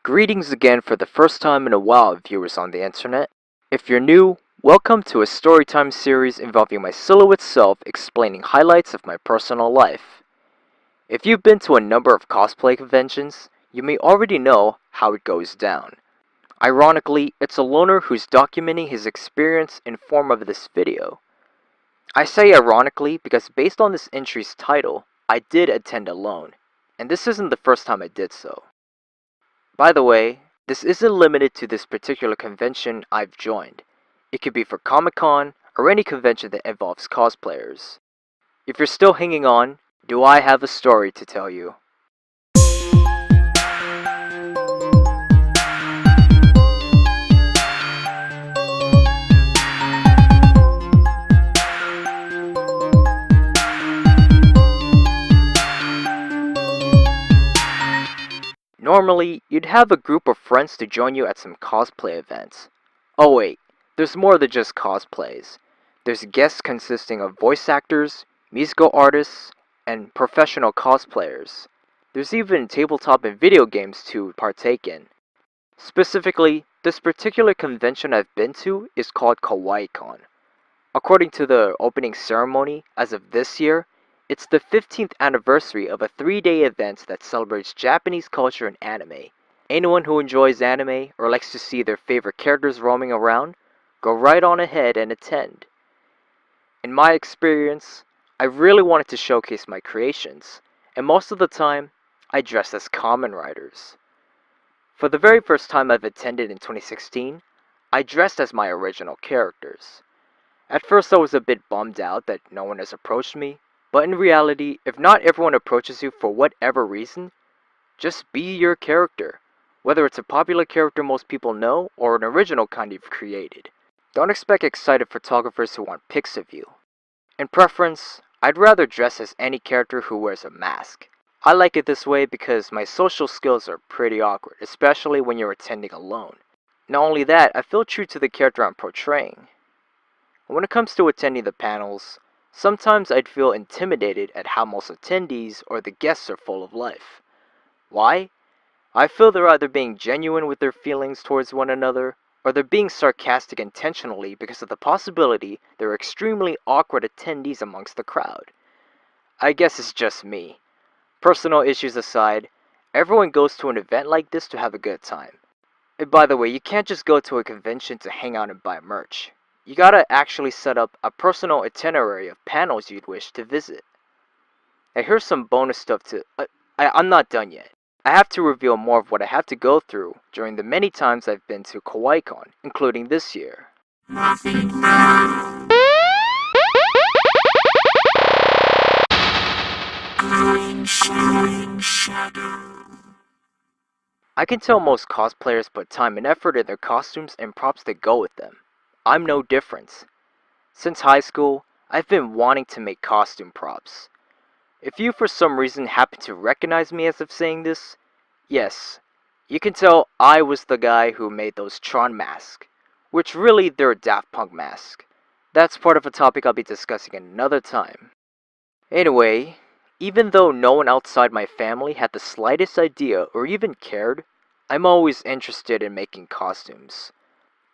Greetings again for the first time in a while, viewers on the internet. If you're new, welcome to a storytime series involving my silhouette self explaining highlights of my personal life. If you've been to a number of cosplay conventions, you may already know how it goes down. Ironically, it's a loner who's documenting his experience in form of this video. I say ironically because based on this entry's title, I did attend alone, and this isn't the first time I did so. By the way, this isn't limited to this particular convention I've joined. It could be for Comic Kon or any convention that involves cosplayers. If you're still hanging on, do I have a story to tell you? Normally, you'd have a group of friends to join you at some cosplay events. Oh wait, there's more than just cosplays. There's guests consisting of voice actors, musical artists, and professional cosplayers. There's even tabletop and video games to partake in. Specifically, this particular convention I've been to is called Kawaii Kon. According to the opening ceremony, as of this year, it's the 15th anniversary of a 3-day event that celebrates Japanese culture and anime. Anyone who enjoys anime or likes to see their favorite characters roaming around, go right on ahead and attend. In my experience, I really wanted to showcase my creations, and most of the time, I dress as Kamen riders. For the very first time I've attended in 2016, I dressed as my original characters. At first I was a bit bummed out that no one has approached me, but in reality, if not everyone approaches you for whatever reason, just be your character, whether it's a popular character most people know or an original kind you've created. Don't expect excited photographers who want pics of you. In preference, I'd rather dress as any character who wears a mask. I like it this way because my social skills are pretty awkward, especially when you're attending alone. Not only that, I feel true to the character I'm portraying. When it comes to attending the panels, sometimes I'd feel intimidated at how most attendees or the guests are full of life. Why? I feel they're either being genuine with their feelings towards one another, or they're being sarcastic intentionally because of the possibility there are extremely awkward attendees amongst the crowd. I guess it's just me. Personal issues aside, everyone goes to an event like this to have a good time. And by the way, you can't just go to a convention to hang out and buy merch. You gotta actually set up a personal itinerary of panels you'd wish to visit. And here's some bonus stuff to... I'm not done yet. I have to reveal more of what I have to go through during the many times I've been to Kawaii Kon, including this year. I can tell most cosplayers put time and effort in their costumes and props that go with them. I'm no different. Since high school, I've been wanting to make costume props. If you for some reason happen to recognize me as of saying this, yes, you can tell I was the guy who made those Tron masks, which really they're a Daft Punk mask. That's part of a topic I'll be discussing another time. Anyway, even though no one outside my family had the slightest idea or even cared, I'm always interested in making costumes.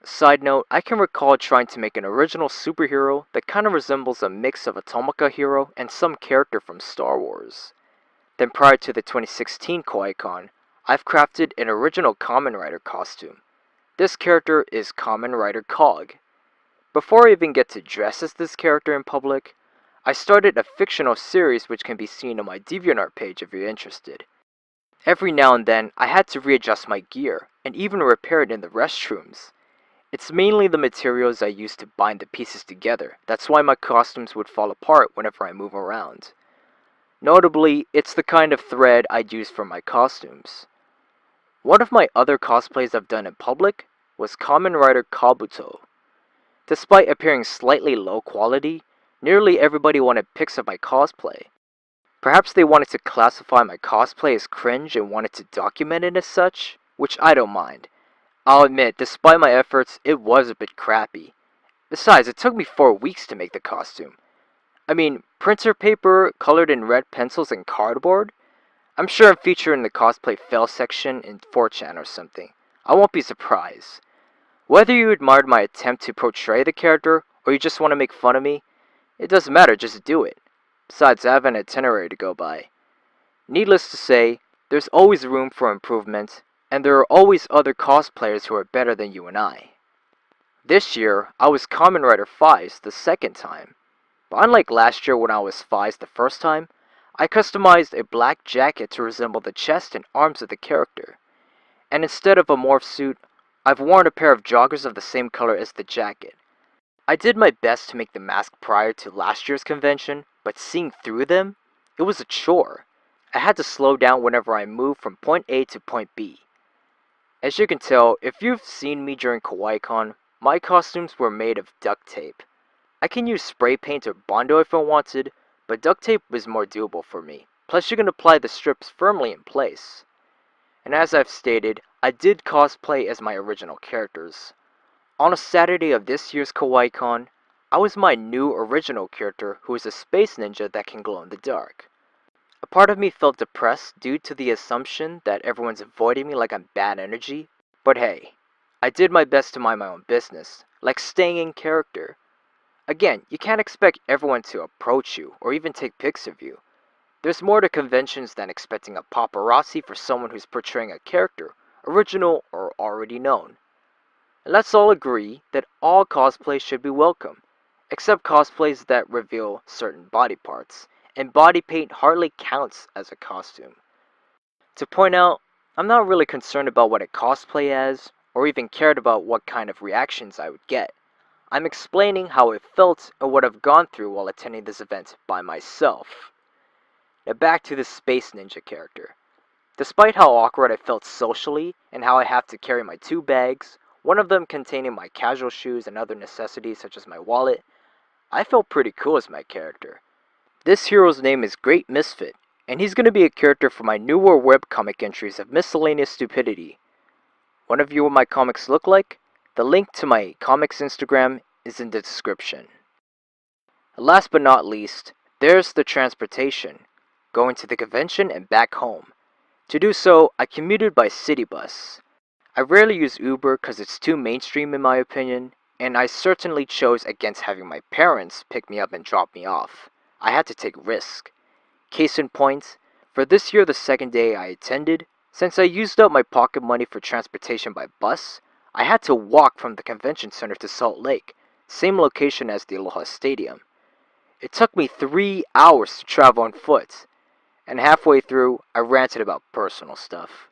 Side note, I can recall trying to make an original superhero that kind of resembles a mix of a Tomoko hero and some character from Star Wars. Then prior to the 2016 Kawaii Kon, I've crafted an original Kamen Rider costume. This character is Kamen Rider Cog. Before I even get to dress as this character in public, I started a fictional series which can be seen on my DeviantArt page if you're interested. Every now and then, I had to readjust my gear and even repair it in the restrooms. It's mainly the materials I use to bind the pieces together. That's why my costumes would fall apart whenever I move around. Notably, it's the kind of thread I'd use for my costumes. One of my other cosplays I've done in public was Kamen Rider Kabuto. Despite appearing slightly low quality, nearly everybody wanted pics of my cosplay. Perhaps they wanted to classify my cosplay as cringe and wanted to document it as such, which I don't mind. I'll admit, despite my efforts, it was a bit crappy. Besides, it took me 4 weeks to make the costume. I mean, printer paper colored in red pencils and cardboard? I'm sure I'm featured in the cosplay fail section in 4chan or something. I won't be surprised. Whether you admired my attempt to portray the character, or you just want to make fun of me, it doesn't matter, just do it. Besides, I have an itinerary to go by. Needless to say, there's always room for improvement, and there are always other cosplayers who are better than you and I. This year, I was Kamen Rider 5's the second time, but unlike last year when I was 5's the first time, I customized a black jacket to resemble the chest and arms of the character, and instead of a morph suit, I've worn a pair of joggers of the same color as the jacket. I did my best to make the mask prior to last year's convention, but seeing through them, it was a chore. I had to slow down whenever I moved from point A to point B. As you can tell, if you've seen me during Kawaii Kon, my costumes were made of duct tape. I can use spray paint or Bondo if I wanted, but duct tape was more doable for me. Plus you can apply the strips firmly in place. And as I've stated, I did cosplay as my original characters. On a Saturday of this year's Kawaii Kon, I was my new original character who is a space ninja that can glow in the dark. A part of me felt depressed due to the assumption that everyone's avoiding me like I'm bad energy, but hey, I did my best to mind my own business, like staying in character. Again, you can't expect everyone to approach you or even take pics of you. There's more to conventions than expecting a paparazzi for someone who's portraying a character, original or already known. And let's all agree that all cosplays should be welcome, except cosplays that reveal certain body parts, and body paint hardly counts as a costume. To point out, I'm not really concerned about what a cosplay as, or even cared about what kind of reactions I would get. I'm explaining how it felt and what I've gone through while attending this event by myself. Now back to the Space Ninja character. Despite how awkward I felt socially, and how I have to carry my 2 bags, one of them containing my casual shoes and other necessities such as my wallet, I felt pretty cool as my character. This hero's name is Great Misfit, and he's going to be a character for my newer webcomic entries of Miscellaneous Stupidity. Want to view what my comics look like? The link to my comics Instagram is in the description. Last but not least, there's the transportation, going to the convention and back home. To do so, I commuted by city bus. I rarely use Uber because it's too mainstream in my opinion, and I certainly chose against having my parents pick me up and drop me off. I had to take risk. Case in point, for this year the second day I attended, since I used up my pocket money for transportation by bus, I had to walk from the convention center to Salt Lake, same location as the Aloha Stadium. It took me 3 hours to travel on foot, and halfway through I ranted about personal stuff.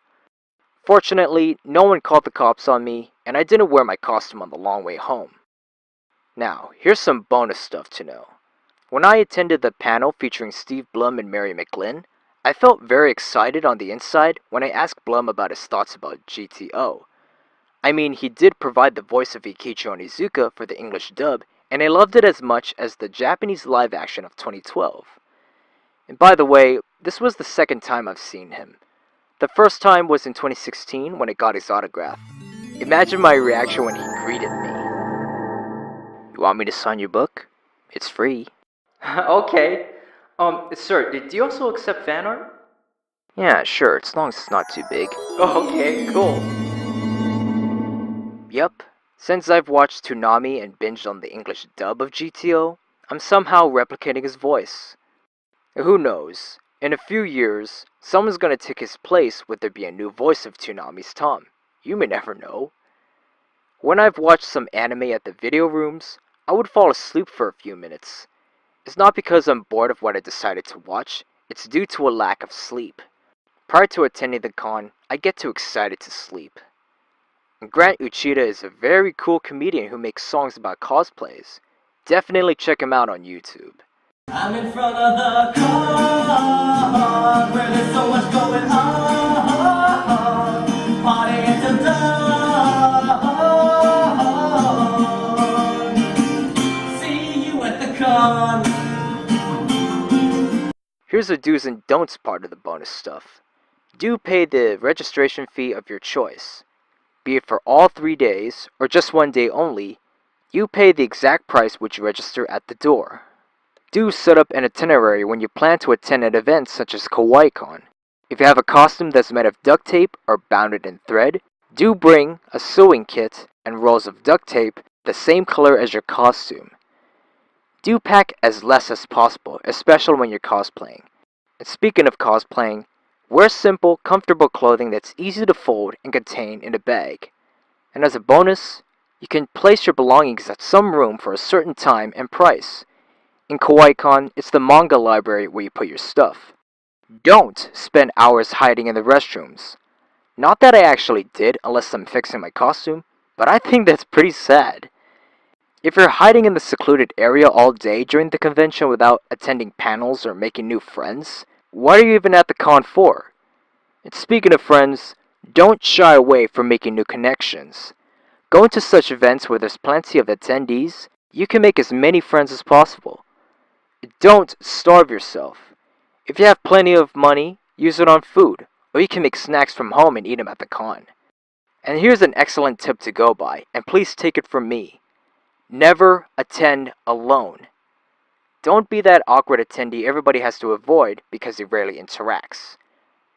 Fortunately, no one called the cops on me, and I didn't wear my costume on the long way home. Now, here's some bonus stuff to know. When I attended the panel featuring Steve Blum and Mary McGlynn, I felt very excited on the inside when I asked Blum about his thoughts about GTO. I mean, he did provide the voice of Ikichi Onizuka for the English dub, and I loved it as much as the Japanese live action of 2012. And by the way, this was the second time I've seen him. The first time was in 2016 when I got his autograph. Imagine my reaction when he greeted me. You want me to sign your book? It's free. Okay. Sir, do you also accept fan art? Yeah, sure, as long as it's not too big. Okay, cool. Yup. Since I've watched Toonami and binged on the English dub of GTO, I'm somehow replicating his voice. Who knows? In a few years, someone's gonna take his place with there be a new voice of Toonami's Tom. You may never know. When I've watched some anime at the video rooms, I would fall asleep for a few minutes. It's not because I'm bored of what I decided to watch, it's due to a lack of sleep. Prior to attending the con, I get too excited to sleep. And Grant Uchida is a very cool comedian who makes songs about cosplays. Definitely check him out on YouTube. I'm in front of the car where there's so much going on, partying until dawn. See you at the con. Here's the do's and don'ts part of the bonus stuff. Do pay the registration fee of your choice. Be it for all 3 days or just 1 day only, you pay the exact price which you register at the door. Do set up an itinerary when you plan to attend an event such as Kawaii Kon. If you have a costume that's made of duct tape or bounded in thread, do bring a sewing kit and rolls of duct tape the same color as your costume. Do pack as less as possible, especially when you're cosplaying. And speaking of cosplaying, wear simple, comfortable clothing that's easy to fold and contain in a bag. And as a bonus, you can place your belongings at some room for a certain time and price. In Kawaii Kon, it's the manga library where you put your stuff. Don't spend hours hiding in the restrooms. Not that I actually did unless I'm fixing my costume, but I think that's pretty sad. If you're hiding in the secluded area all day during the convention without attending panels or making new friends, what are you even at the con for? And speaking of friends, don't shy away from making new connections. Going to such events where there's plenty of attendees, you can make as many friends as possible. Don't starve yourself. If you have plenty of money, use it on food, or you can make snacks from home and eat them at the con. And here's an excellent tip to go by, and please take it from me. Never attend alone. Don't be that awkward attendee everybody has to avoid because he rarely interacts.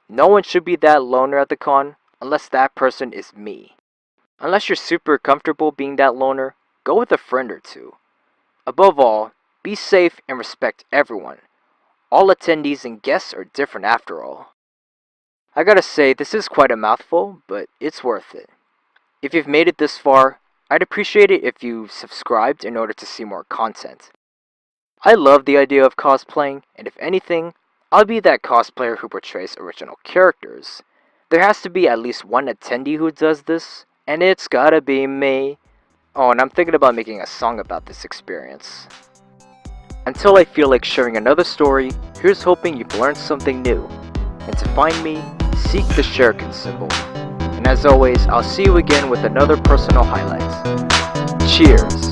No one should be that loner at the con unless that person is me. Unless you're super comfortable being that loner, go with a friend or two. Above all, be safe and respect everyone. All attendees and guests are different after all. I gotta say, this is quite a mouthful, but it's worth it. If you've made it this far, I'd appreciate it if you subscribed in order to see more content. I love the idea of cosplaying, and if anything, I'll be that cosplayer who portrays original characters. There has to be at least one attendee who does this, and it's gotta be me. Oh, and I'm thinking about making a song about this experience. Until I feel like sharing another story, here's hoping you've learned something new. And to find me, seek the Shuriken symbol. And as always, I'll see you again with another personal highlight. Cheers!